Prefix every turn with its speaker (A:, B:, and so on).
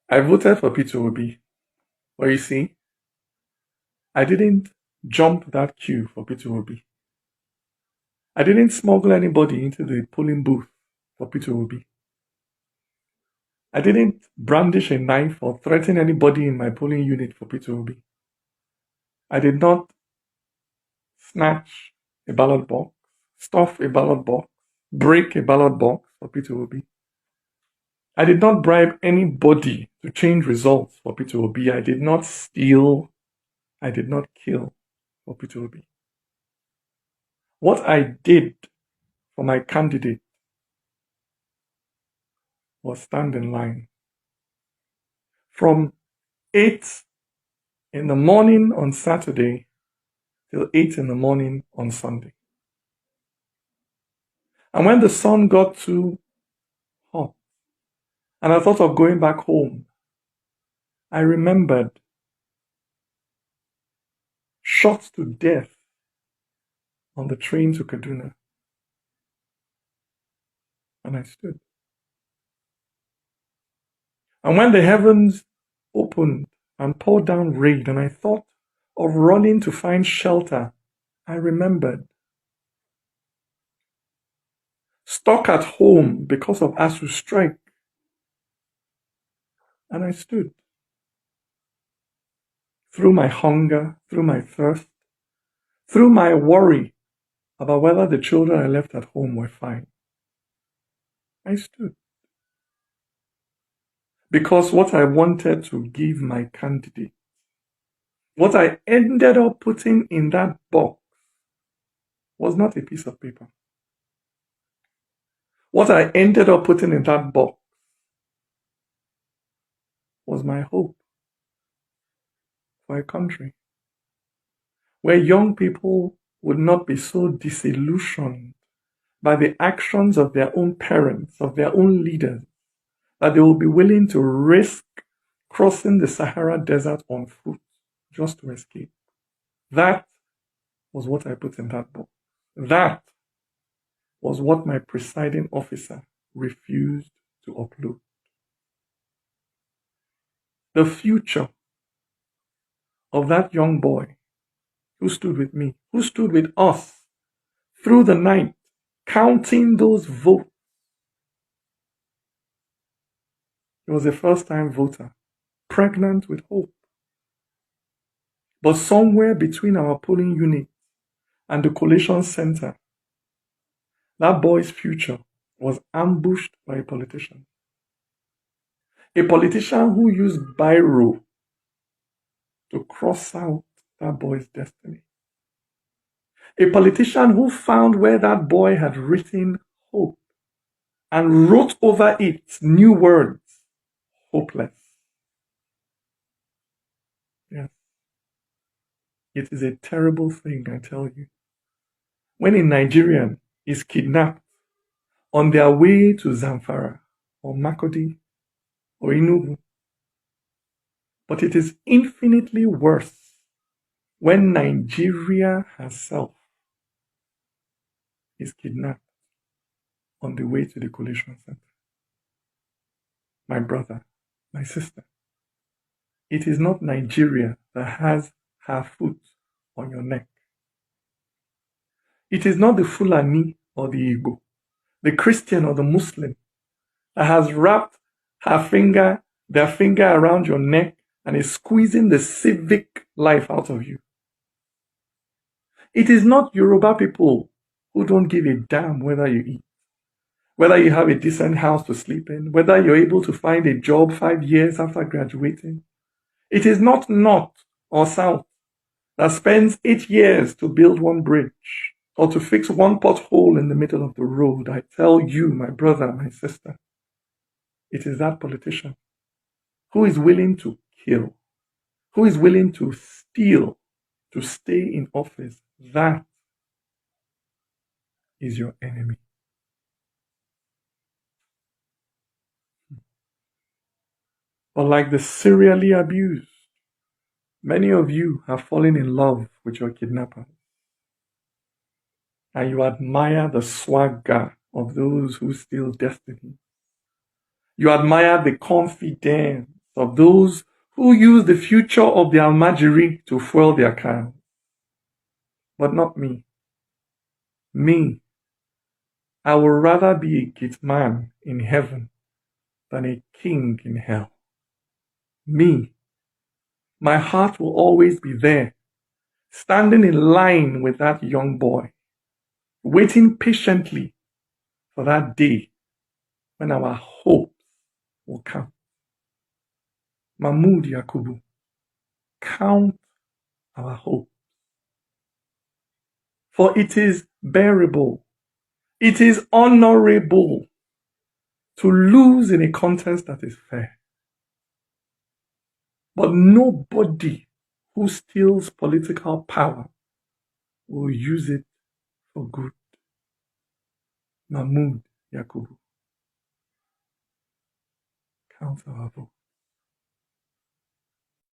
A: I voted for Peter Obi, but you see, I didn't jump that queue for Peter Obi. I didn't smuggle anybody into the polling booth for Peter Obi. I didn't brandish a knife or threaten anybody in my polling unit for Peter Obi. I did not snatch a ballot box, stuff a ballot box, break a ballot box for Peter Obi. I did not bribe anybody to change results for Peter Obi. I did not steal. I did not kill for Peter Obi. What I did for my candidate was stand in line. From 8 in the morning on Saturday till 8 in the morning on Sunday. And when the sun got too hot and I thought of going back home, I remembered shot to death on the train to Kaduna. And I stood. And when the heavens opened and poured down rain and I thought of running to find shelter, I remembered. Stuck at home because of ASU strike. And I stood. Through my hunger, through my thirst, through my worry about whether the children I left at home were fine. I stood. Because what I wanted to give my candidate, what I ended up putting in that box was not a piece of paper. What I ended up putting in that box was my hope for a country where young people would not be so disillusioned by the actions of their own parents, of their own leaders, that they will be willing to risk crossing the Sahara Desert on foot just to escape. That was what I put in that book. That was what my presiding officer refused to upload. The future of that young boy who stood with me, who stood with us through the night, counting those votes. He was a first-time voter, pregnant with hope. But somewhere between our polling unit and the collation center, that boy's future was ambushed by a politician. A politician who used biro to cross out that boy's destiny. A politician who found where that boy had written hope and wrote over it new words, hopeless. Yes. It is a terrible thing, I tell you. When a Nigerian is kidnapped on their way to Zamfara or Makurdi or Enugu. But it is infinitely worse when Nigeria herself is kidnapped on the way to the collation center. My brother, my sister, it is not Nigeria that has her foot on your neck. It is not the Fulani or the Igbo, the Christian or the Muslim that has wrapped their finger around your neck and is squeezing the civic life out of you. It is not Yoruba people who don't give a damn whether you eat, whether you have a decent house to sleep in, whether you're able to find a job 5 years after graduating. It is not North or South that spends 8 years to build one bridge or to fix one pothole in the middle of the road. I tell you, my brother, my sister, it is that politician who is willing to kill, who is willing to steal to stay in office. That is your enemy. But like the serially abused, many of you have fallen in love with your kidnappers. And you admire the swagger of those who steal destiny. You admire the confidence of those who use the future of the Almajiri to fuel their cars. But not me. Me, I would rather be a gate man in heaven than a king in hell. Me, my heart will always be there, standing in line with that young boy, waiting patiently for that day when our hopes will count. Mahmoud Yakubu, count our hope. For it is bearable, it is honorable to lose in a contest that is fair. But nobody who steals political power will use it for good. Mahmoud Yakubu, count our vote.